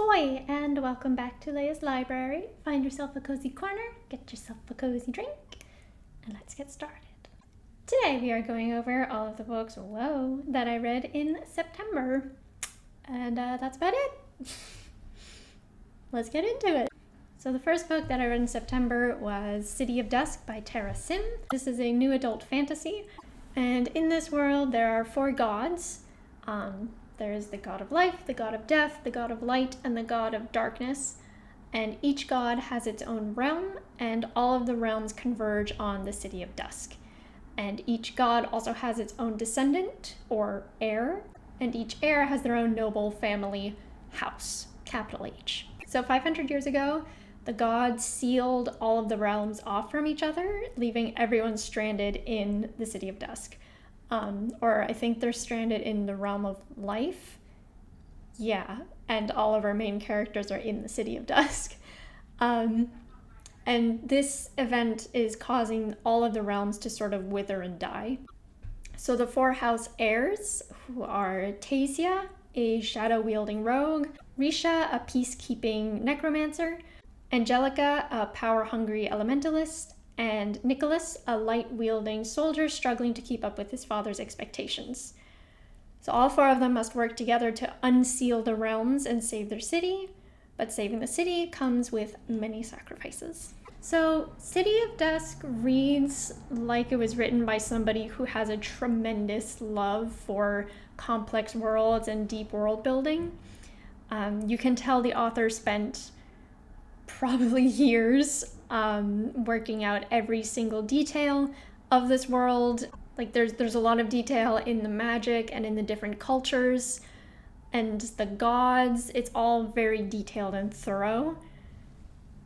Ahoy, and welcome back to Leia's Library. Find yourself a cozy corner, get yourself a cozy drink, and let's get started. Today we are going over all of the books, that I read in September. And that's about it. Let's get into it. So the first book that I read in September was City of Dusk by Tara Sim. This is a new adult fantasy, and in this world there are 4 gods. There's the god of life, the god of death, the god of light, and the god of darkness. And each god has its own realm, and all of the realms converge on the City of Dusk. And each god also has its own descendant, or heir, and each heir has their own noble family house, capital H. So 500 years ago, the gods sealed all of the realms off from each other, leaving everyone stranded in the City of Dusk. Or I think they're stranded in the realm of life. Yeah, and all of our main characters are in the City of Dusk. And this event is causing all of the realms to sort of wither and die. So the 4 house heirs, who are Tasia, a shadow-wielding rogue, Risha, a peacekeeping necromancer, Angelica, a power-hungry elementalist, and Nicholas, a light-wielding soldier struggling to keep up with his father's expectations. So all 4 of them must work together to unseal the realms and save their city, but saving the city comes with many sacrifices. So City of Dusk reads like it was written by somebody who has a tremendous love for complex worlds and deep world building. You can tell the author spent probably years working out every single detail of this world. Like there's a lot of detail in the magic and in the different cultures and the gods. It's all very detailed and thorough.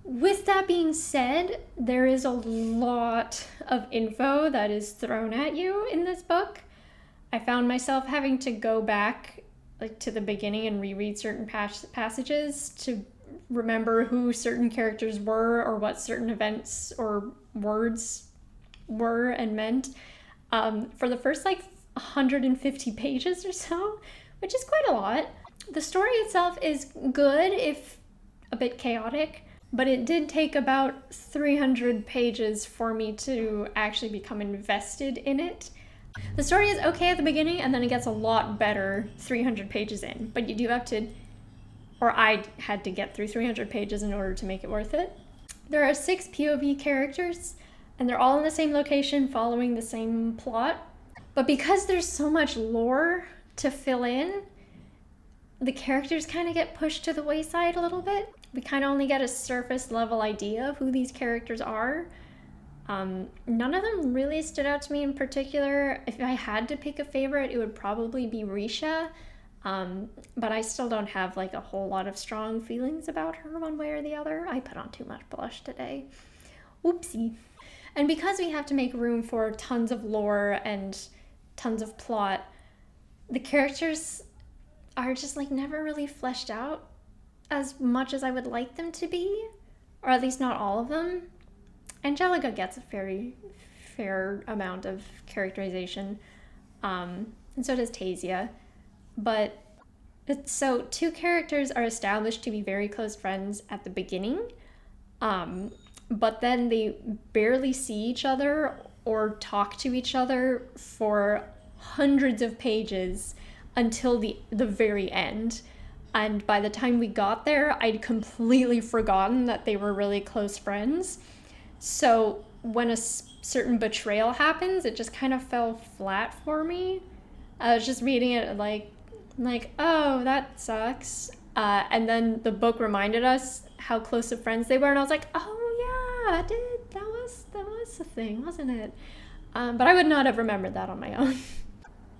With that being said, there is a lot of info that is thrown at you in this book. I found myself having to go back to the beginning and reread certain passages to remember who certain characters were or what certain events or words were and meant for the first 150 pages or so, which is quite a lot. The story itself is good, if a bit chaotic, but it did take about 300 pages for me to actually become invested in it. The story is okay at the beginning, and then it gets a lot better 300 pages in, but you do have to, or I had to get through 300 pages in order to make it worth it. There are 6 POV characters, and they're all in the same location following the same plot. But because there's so much lore to fill in, the characters kind of get pushed to the wayside a little bit. We kind of only get a surface level idea of who these characters are. None of them really stood out to me in particular. If I had to pick a favorite, it would probably be Risha. But I still don't have a whole lot of strong feelings about her one way or the other. I put on too much blush today. Oopsie. And because we have to make room for tons of lore and tons of plot, the characters are just never really fleshed out as much as I would like them to be, or at least not all of them. Angelica gets a very fair amount of characterization, and so does Tasia. But so 2 characters are established to be very close friends at the beginning, but then they barely see each other or talk to each other for hundreds of pages until the very end. And by the time we got there, I'd completely forgotten that they were really close friends. So when a certain betrayal happens, it just kind of fell flat for me. I was just reading it oh, that sucks. And then the book reminded us how close of friends they were, and I was like, oh yeah, that was the thing, wasn't it? But I would not have remembered that on my own.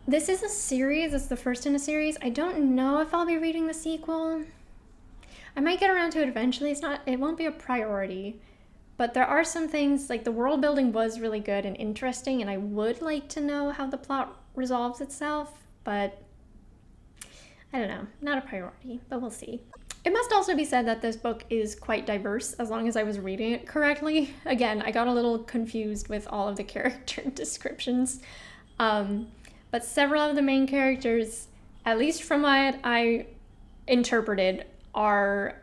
This is a series. It's the first in a series. I don't know if I'll be reading the sequel. I might get around to it eventually. It won't be a priority. But there are some things, the world building was really good and interesting, and I would like to know how the plot resolves itself, but I don't know, not a priority, but we'll see. It must also be said that this book is quite diverse, as long as I was reading it correctly. Again, I got a little confused with all of the character descriptions. But several of the main characters, at least from what I interpreted, are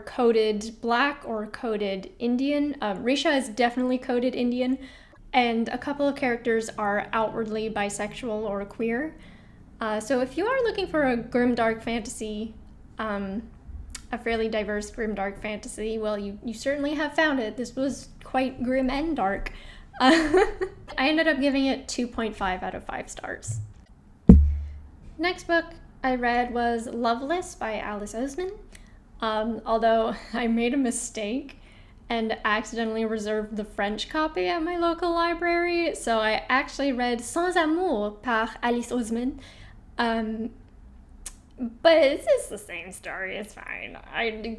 coded Black or coded Indian. Risha is definitely coded Indian, and a couple of characters are outwardly bisexual or queer. So if you are looking for a grimdark fantasy, a fairly diverse grimdark fantasy, well, you certainly have found it. This was quite grim and dark. I ended up giving it 2.5 out of 5 stars. Next book I read was Loveless by Alice Oseman. Although I made a mistake and accidentally reserved the French copy at my local library, so I actually read Sans Amour par Alice Oseman. But it's the same story, it's fine.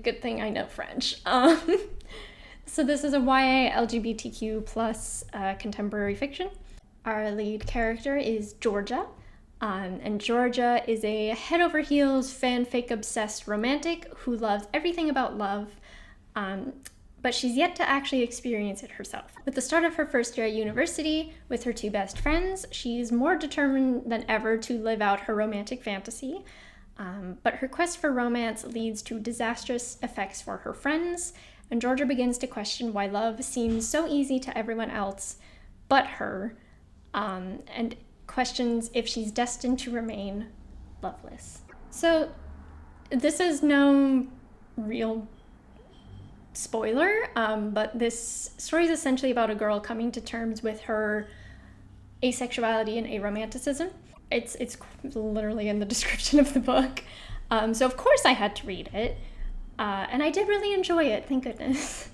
Good thing I know French. So this is a YA LGBTQ plus contemporary fiction. Our lead character is Georgia. And Georgia is a head over heels fanfic obsessed romantic who loves everything about love, but she's yet to actually experience it herself. With the start of her first year at university with her 2 best friends, she's more determined than ever to live out her romantic fantasy, but her quest for romance leads to disastrous effects for her friends, and Georgia begins to question why love seems so easy to everyone else but her, and questions if she's destined to remain loveless. So this is no real spoiler, but this story is essentially about a girl coming to terms with her asexuality and aromanticism. It's literally in the description of the book. So of course I had to read it, and I did really enjoy it, thank goodness.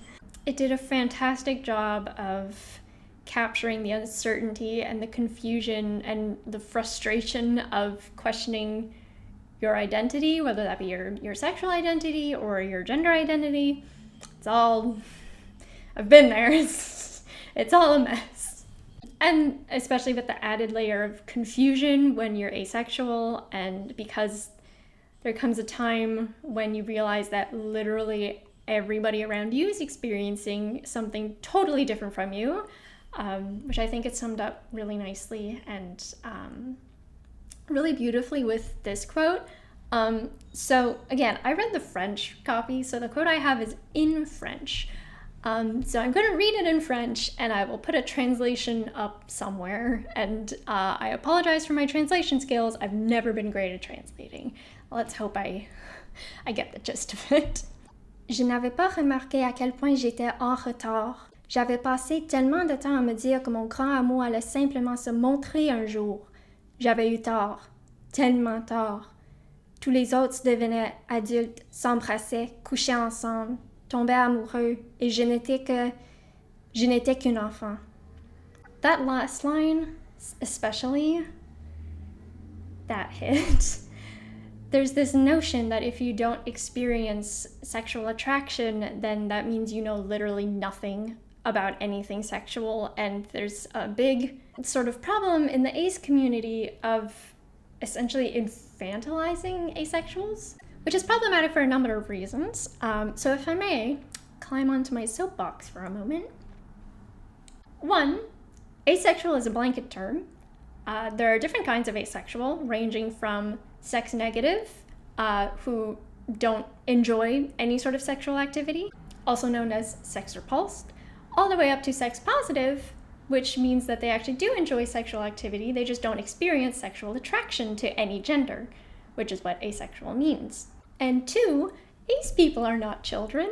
It did a fantastic job of capturing the uncertainty and the confusion and the frustration of questioning your identity, whether that be your sexual identity or your gender identity. It's all, I've been there, it's all a mess. And especially with the added layer of confusion when you're asexual, and because there comes a time when you realize that literally everybody around you is experiencing something totally different from you, which I think it summed up really nicely and really beautifully with this quote. So again, I read the French copy, so the quote I have is in French. So I'm going to read it in French, and I will put a translation up somewhere, and I apologize for my translation skills. I've never been great at translating. Let's hope I get the gist of it. Je n'avais pas remarqué à quel point j'étais en retard. J'avais passé tellement de temps à me dire que mon grand amour allait simplement se montrer un jour. J'avais eu tort, tellement tort. Tous les autres devenaient adultes, s'embrassaient, couchaient ensemble, tombaient amoureux, et je n'étais qu'une enfant. That last line, especially, that hit. There's this notion that if you don't experience sexual attraction, then that means you know literally nothing about anything sexual, and there's a big sort of problem in the ace community of essentially infantilizing asexuals, which is problematic for a number of reasons. So if I may climb onto my soapbox for a moment. 1, asexual is a blanket term. There are different kinds of asexual, ranging from sex negative, who don't enjoy any sort of sexual activity, also known as sex repulsed, all the way up to sex positive, which means that they actually do enjoy sexual activity, they just don't experience sexual attraction to any gender, which is what asexual means. And 2, ace people are not children.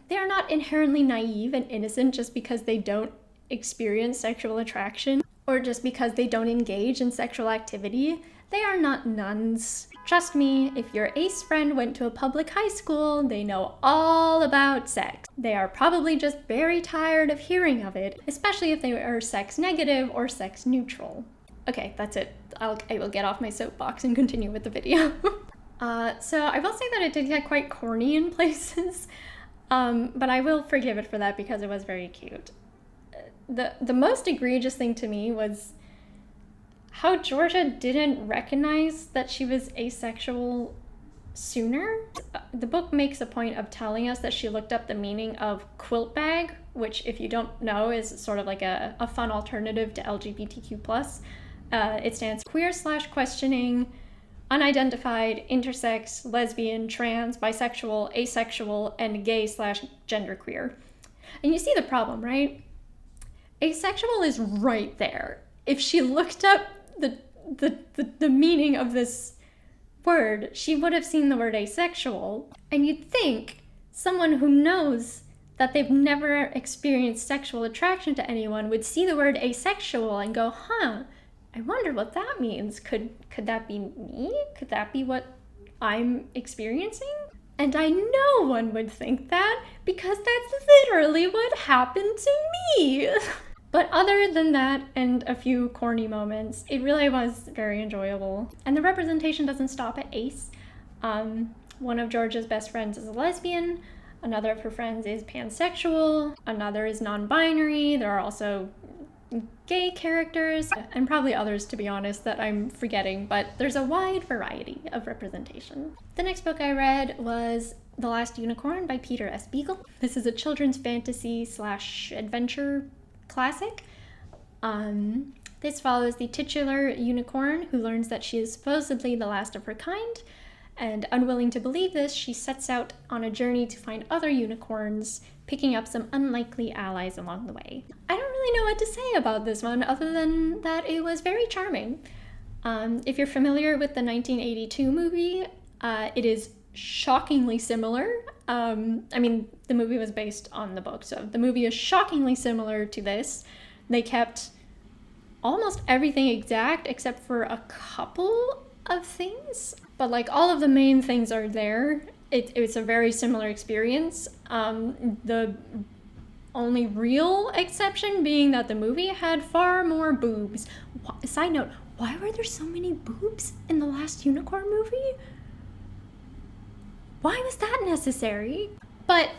They are not inherently naive and innocent just because they don't experience sexual attraction or just because they don't engage in sexual activity. They are not nuns. Trust me, if your ace friend went to a public high school, they know all about sex. They are probably just very tired of hearing of it, especially if they are sex negative or sex neutral. Okay, that's it. I will get off my soapbox and continue with the video. So I will say that it did get quite corny in places, but I will forgive it for that because it was very cute. The most egregious thing to me was how Georgia didn't recognize that she was asexual sooner. The book makes a point of telling us that she looked up the meaning of quilt bag, which, if you don't know, is sort of like a fun alternative to LGBTQ+. It stands queer/questioning unidentified, intersex, lesbian, trans, bisexual, asexual, and gay/genderqueer. And you see the problem, right? Asexual is right there. If she looked up the meaning of this word, she would have seen the word asexual. And you'd think someone who knows that they've never experienced sexual attraction to anyone would see the word asexual and go, huh, I wonder what that means. Could that be me? Could that be what I'm experiencing? And I know one would think that, because that's literally what happened to me. But other than that and a few corny moments, it really was very enjoyable. And the representation doesn't stop at ace. One of Georgia's best friends is a lesbian. Another of her friends is pansexual. Another is non-binary. There are also gay characters, and probably others, to be honest, that I'm forgetting, but there's a wide variety of representation. The next book I read was The Last Unicorn by Peter S. Beagle. This is a children's fantasy / adventure classic. This follows the titular unicorn who learns that she is supposedly the last of her kind, and unwilling to believe this, she sets out on a journey to find other unicorns, picking up some unlikely allies along the way. I don't really know what to say about this one other than that it was very charming. If you're familiar with the 1982 movie, it is shockingly similar. I mean, the movie was based on the book, so the movie is shockingly similar to this. They kept almost everything exact except for a couple of things, but like all of the main things are there. It's a very similar experience. The only real exception being that the movie had far more boobs. Side note, why were there so many boobs in the Last Unicorn movie? Why was that necessary? But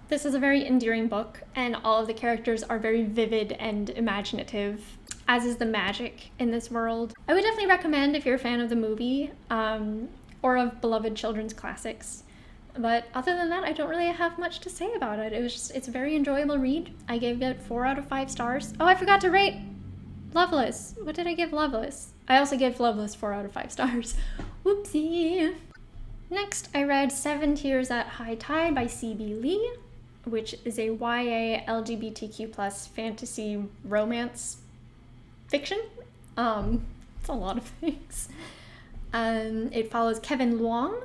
this is a very endearing book, and all of the characters are very vivid and imaginative, as is the magic in this world. I would definitely recommend if you're a fan of the movie, or of beloved children's classics. But other than that, I don't really have much to say about it. It's a very enjoyable read. I gave it 4 out of 5 stars. Oh, I forgot to rate Loveless. What did I give Loveless? I also gave Loveless 4 out of 5 stars. Whoopsie. Next, I read 7 Tears at High Tide by C.B. Lee, which is a YA LGBTQ+ fantasy romance fiction. It's a lot of things. It follows Kevin Luong,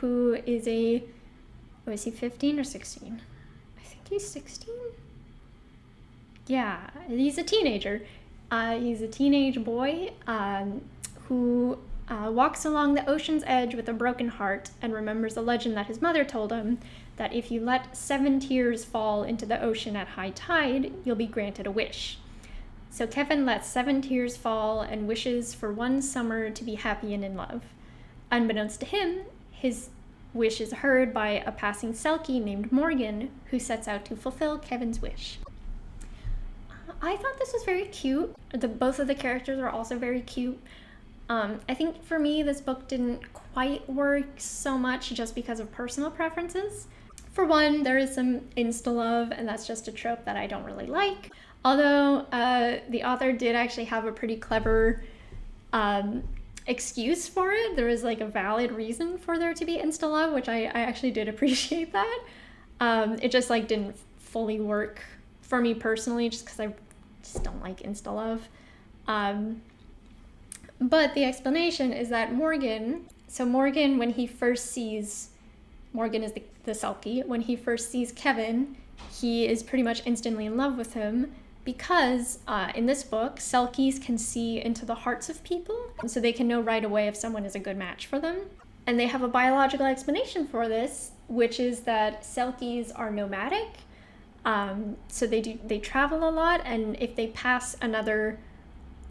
who is is he 15 or 16? I think he's 16? Yeah, he's a teenager. He's a teenage boy who walks along the ocean's edge with a broken heart and remembers a legend that his mother told him that if you let 7 tears fall into the ocean at high tide, you'll be granted a wish. So Kevin lets 7 tears fall and wishes for one summer to be happy and in love. Unbeknownst to him, his wish is heard by a passing Selkie named Morgan, who sets out to fulfill Kevin's wish. I thought this was very cute. Both of the characters are also very cute. I think for me, this book didn't quite work so much just because of personal preferences. For one, there is some insta-love, and that's just a trope that I don't really like. Although the author did actually have a pretty clever excuse for it. There was like a valid reason for there to be insta-love, which I actually did appreciate that. It just like didn't fully work for me personally, just because I just don't like insta-love. But the explanation is that Morgan, when he first sees, Morgan is the Selkie, when he first sees Kevin, he is pretty much instantly in love with him because in this book, Selkies can see into the hearts of people, so they can know right away if someone is a good match for them. And they have a biological explanation for this, which is that Selkies are nomadic, so they travel a lot, and if they pass another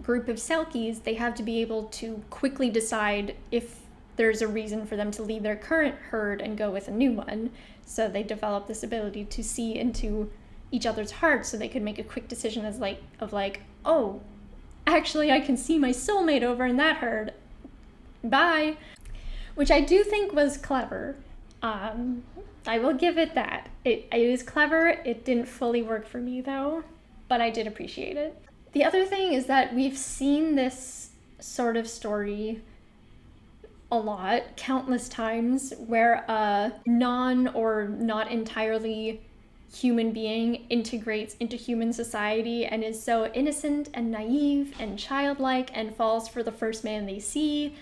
group of Selkies, they have to be able to quickly decide if there's a reason for them to leave their current herd and go with a new one. So they develop this ability to see into each other's hearts, so they could make a quick decision of like, oh, actually I can see my soulmate over in that herd. Bye. Which I do think was clever. I will give it that. It was clever. It didn't fully work for me though, but I did appreciate it. The other thing is that we've seen this sort of story a lot, countless times, where a non or not entirely human being integrates into human society and is so innocent and naive and childlike and falls for the first man they see.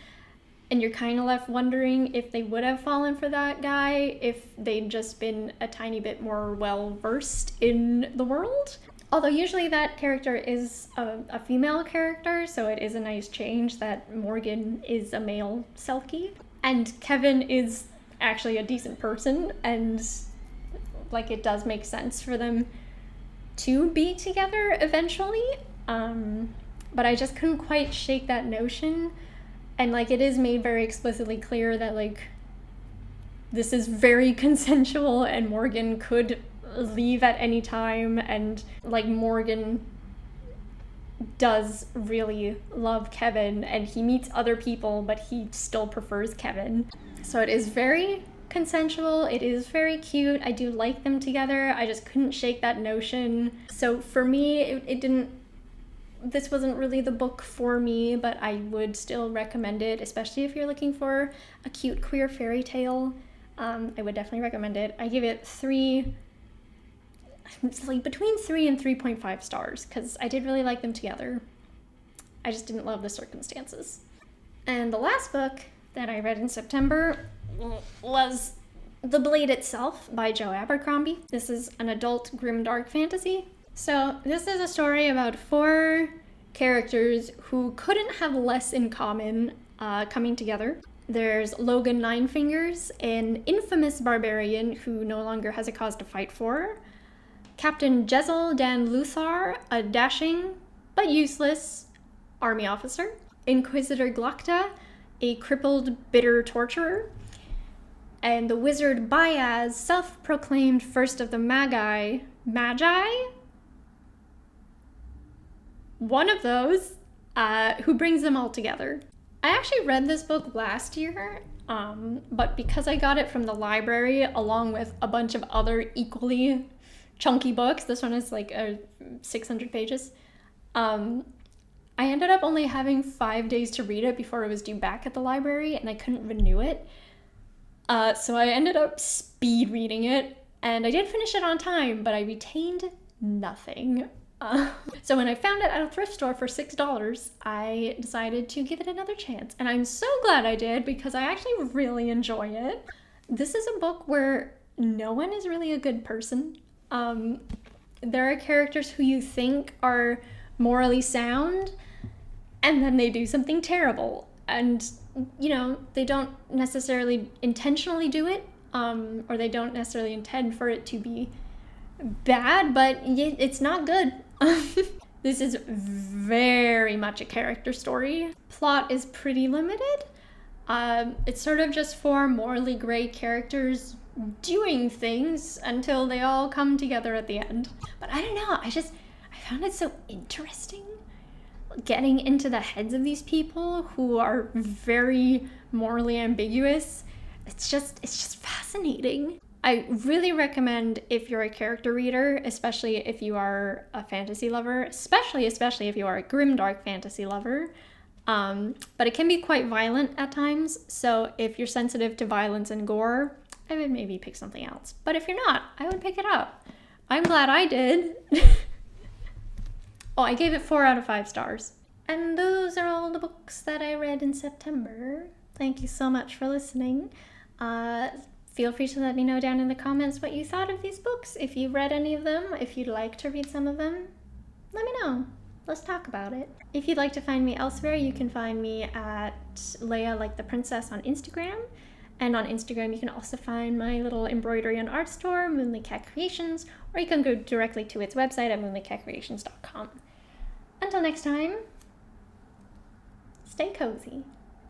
And you're kind of left wondering if they would have fallen for that guy if they'd just been a tiny bit more well-versed in the world. Although usually that character is a female character, so it is a nice change that Morgan is a male Selkie. And Kevin is actually a decent person, and like it does make sense for them to be together eventually. But I just couldn't quite shake that notion. And like it is made very explicitly clear that like this is very consensual and Morgan could leave at any time, and like Morgan does really love Kevin and he meets other people but he still prefers Kevin. So it is very consensual, it is very cute, I do like them together, I just couldn't shake that notion. So for me, this wasn't really the book for me, but I would still recommend it, especially if you're looking for a cute queer fairy tale. I would definitely recommend it. I give it between 3 and 3.5 stars, because I did really like them together. I just didn't love the circumstances. And the last book that I read in September was The Blade Itself by Joe Abercrombie. This is an adult grimdark fantasy. So this is a story about 4 characters who couldn't have less in common coming together. There's Logan Ninefingers, an infamous barbarian who no longer has a cause to fight for. Captain Jezel Dan Luthar, a dashing but useless army officer. Inquisitor Glokta, a crippled, bitter torturer. And the wizard Bayaz, self-proclaimed first of the Magi? One of those, who brings them all together. I actually read this book last year, but because I got it from the library along with a bunch of other equally chunky books, this one is like 600 pages, I ended up only having 5 days to read it before it was due back at the library, and I couldn't renew it. So I ended up speed reading it, and I did finish it on time, but I retained nothing. So when I found it at a thrift store for $6, I decided to give it another chance. And I'm so glad I did, because I actually really enjoy it. This is a book where no one is really a good person. There are characters who you think are morally sound, and then they do something terrible. And, you know, they don't necessarily intentionally do it, or they don't necessarily intend for it to be bad, but it's not good. This is very much a character story. Plot is pretty limited. It's sort of just 4 morally gray characters doing things until they all come together at the end. But I don't know, I found it so interesting getting into the heads of these people who are very morally ambiguous. It's just fascinating. I really recommend, if you're a character reader, especially if you are a fantasy lover, especially if you are a grimdark fantasy lover, but it can be quite violent at times, so if you're sensitive to violence and gore, I would maybe pick something else. But if you're not, I would pick it up. I'm glad I did. Oh, I gave it 4 out of 5 stars. And those are all the books that I read in September. Thank you so much for listening. Feel free to let me know down in the comments what you thought of these books. If you read any of them, if you'd like to read some of them, let me know. Let's talk about it. If you'd like to find me elsewhere, you can find me at Leia Like the Princess on Instagram. And on Instagram, you can also find my little embroidery and art store, Moonlit Cat Creations, or you can go directly to its website at moonlitcatcreations.com. Until next time, stay cozy.